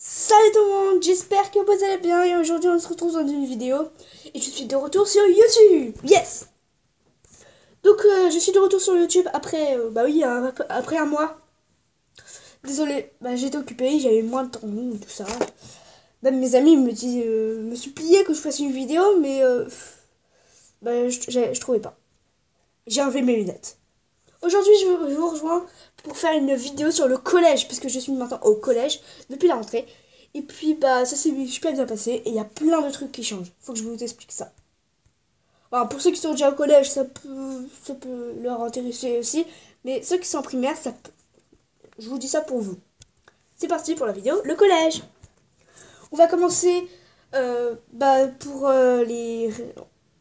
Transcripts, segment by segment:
Salut tout le monde, j'espère que vous allez bien et aujourd'hui on se retrouve dans une vidéo et je suis de retour sur YouTube. Yes. Donc je suis de retour sur YouTube après après un mois. Désolé, j'étais occupée, j'avais moins de temps et tout ça. Même mes amis me suppliaient que je fasse une vidéo mais je trouvais pas. J'ai enlevé mes lunettes. Aujourd'hui je vous rejoins pour faire une vidéo sur le collège puisque je suis maintenant au collège depuis la rentrée. Et puis ça s'est super bien passé et il y a plein de trucs qui changent. Faut que je vous explique ça. Alors, pour ceux qui sont déjà au collège, ça peut leur intéresser aussi. Mais ceux qui sont en primaire, je vous dis ça pour vous. C'est parti pour la vidéo, le collège. On va commencer pour les...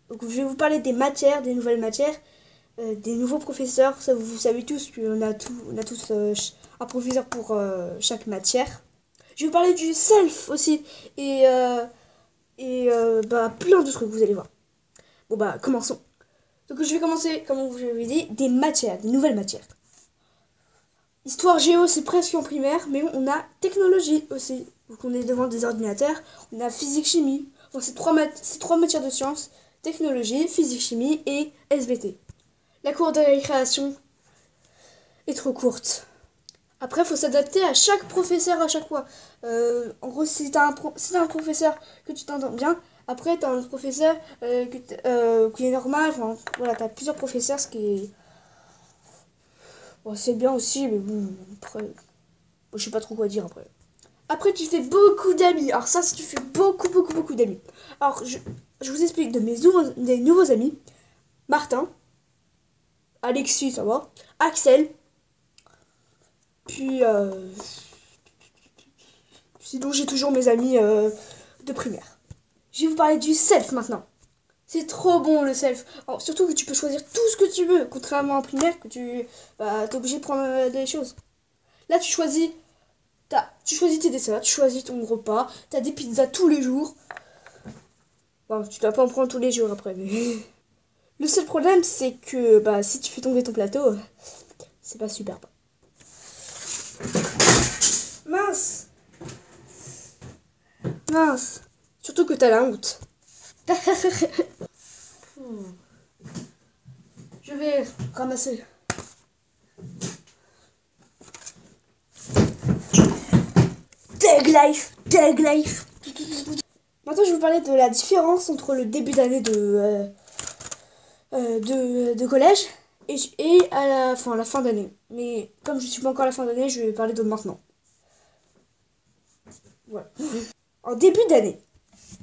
Donc, je vais vous parler des matières, des nouvelles matières, des nouveaux professeurs. Ça, vous savez tous qu'on a, on a tous un professeur pour chaque matière. Je vais vous parler du self aussi et plein de trucs, vous allez voir. Bon commençons. Donc je vais commencer, comme je vous l'avais dit, des matières, des nouvelles matières. Histoire géo, c'est presque en primaire, mais on a technologie aussi. Donc on est devant des ordinateurs, on a physique chimie. Bon, c'est trois matières de sciences, technologie, physique chimie et SVT. La cour de récréation est trop courte. Après, il faut s'adapter à chaque professeur à chaque fois. En gros, si t'as un professeur que tu t'entends bien, après t'as un professeur qui est normal. Enfin, voilà, t'as plusieurs professeurs, ce qui est... Bon, c'est bien aussi, mais bon, après... Bon, je sais pas trop quoi dire après. Après, tu fais beaucoup d'amis. Alors ça, si tu fais beaucoup d'amis. Alors, je vous explique des nouveaux amis. Martin, Alexis, ça va, Axel, puis... Sinon, j'ai toujours mes amis de primaire. Je vais vous parler du self maintenant. C'est trop bon le self. Alors, surtout que tu peux choisir tout ce que tu veux. Contrairement en primaire, que tu t'es obligé de prendre des choses. Là, tu choisis tes desserts, tu choisis ton repas. T'as des pizzas tous les jours. Bon, tu dois pas en prendre tous les jours après. Mais... Le seul problème, c'est que si tu fais tomber ton plateau, c'est pas super bon. Mince. Mince. Surtout que t'as la honte. Je vais ramasser. Tag life. Maintenant, je vais vous parler de la différence entre le début d'année de collège et à la fin d'année. Mais comme je suis pas encore à la fin d'année, je vais parler de maintenant. Voilà. En début d'année.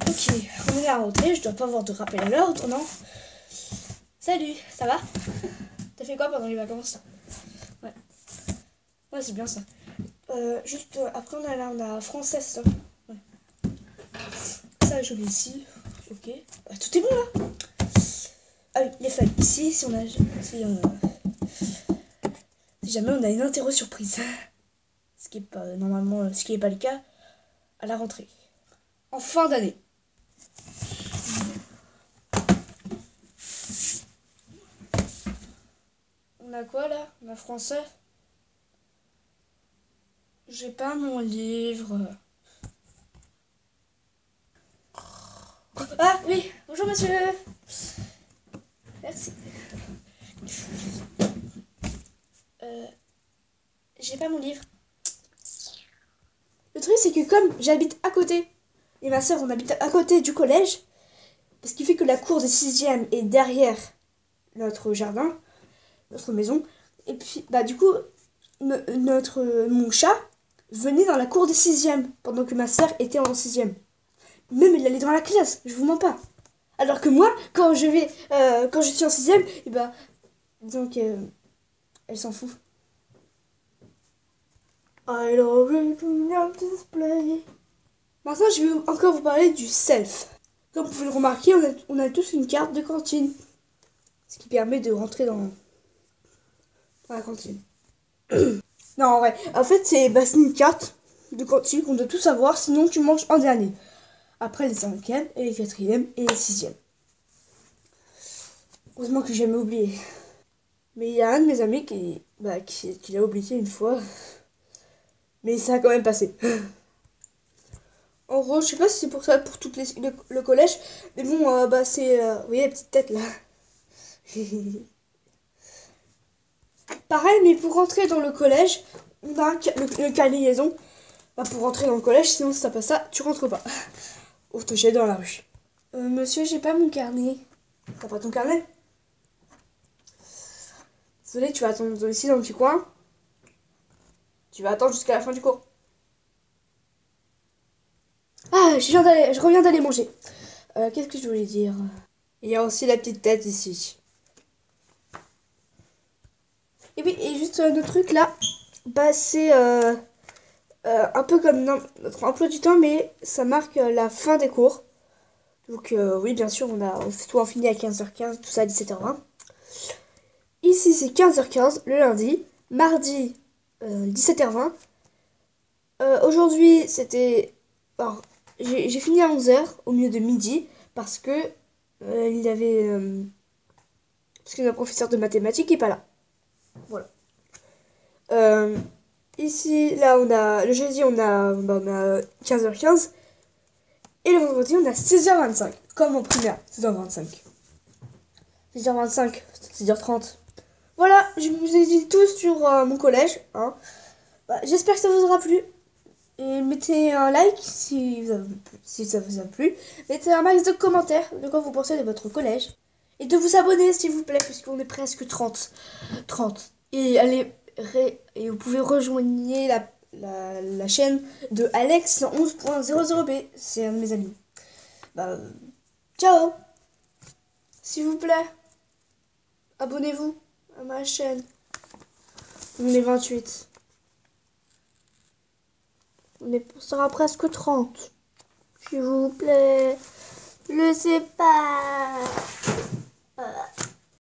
Ok, on est à la rentrée, je dois pas avoir de rappel à l'ordre, non? Salut, ça va? T'as fait quoi pendant les vacances? Ouais. Ouais, c'est bien ça. Juste après, on a français, ça. Ouais. Ça, je mets ici. Ok. Tout est bon là? Ah oui, les feuilles. Ici, si jamais on a une interro surprise. Ce qui est pas normalement, ce qui est pas le cas à la rentrée. En fin d'année. On a quoi là? On a français. J'ai pas mon livre. Ah oui, bonjour monsieur. Merci. J'ai pas mon livre. Le truc c'est que comme j'habite à côté, et ma soeur on habite à côté du collège, parce qu'il fait que la cour des 6e est derrière notre jardin, notre maison, et puis du coup mon chat venait dans la cour des 6e pendant que ma soeur était en 6e. Même il allait dans la classe, je vous mens pas. Alors que moi, quand je suis en 6e, et donc elle s'en fout. I love it display. Maintenant, je vais encore vous parler du self. Comme vous pouvez le remarquer, on a tous une carte de cantine. Ce qui permet de rentrer dans la cantine. Non, en vrai. En fait, c'est une carte de cantine qu'on doit tous avoir, sinon tu manges en dernier. Après les 5e et les 4e et les 6e. Heureusement que j'ai jamais oublié. Mais il y a un de mes amis qui l'a oublié une fois. Mais ça a quand même passé. En gros, je sais pas si c'est pour ça, pour toutes le collège. Mais bon, bah c'est... vous voyez la petite tête là. Pareil, mais pour rentrer dans le collège, on a le carnet liaison. Bah, pour rentrer dans le collège, sinon si t'as pas ça, tu rentres pas. Ou te jeter dans la rue. Monsieur, j'ai pas mon carnet. T'as pas ton carnet? Désolé, tu vas attendre ici dans le petit coin. Tu vas attendre jusqu'à la fin du cours. Ah, je reviens d'aller manger. Qu'est-ce que je voulais dire? Il y a aussi la petite tête ici. Et oui, et juste un autre truc là, bah c'est un peu comme notre emploi du temps, mais ça marque la fin des cours. Donc oui, bien sûr, on fait tout en fini à 15h15, tout ça à 17h20. Ici, c'est 15h15 le lundi. Mardi, 17h20. Aujourd'hui, c'était... Alors, j'ai fini à 11h au milieu de midi parce que il avait... parce que notre professeur de mathématiques n'est pas là. Voilà. Euh, Ici, là, on a... Le jeudi, on a 15h15. Et le vendredi, on a 16h25. Comme en primaire, 16h25. 16h25, 16h30. Voilà, je vous ai dit tout sur mon collège. Hein. Bah, j'espère que ça vous aura plu. Et mettez un like si ça vous a plu. Mettez un max de commentaires de quoi vous pensez de votre collège. Et de vous abonner s'il vous plaît, puisqu'on est presque 30. Et et vous pouvez rejoindre la chaîne de Alex 11.00b. C'est un de mes amis. Bah, ciao. S'il vous plaît, abonnez-vous à ma chaîne. On est 28. On sera presque 30. S'il vous plaît. Je sais pas.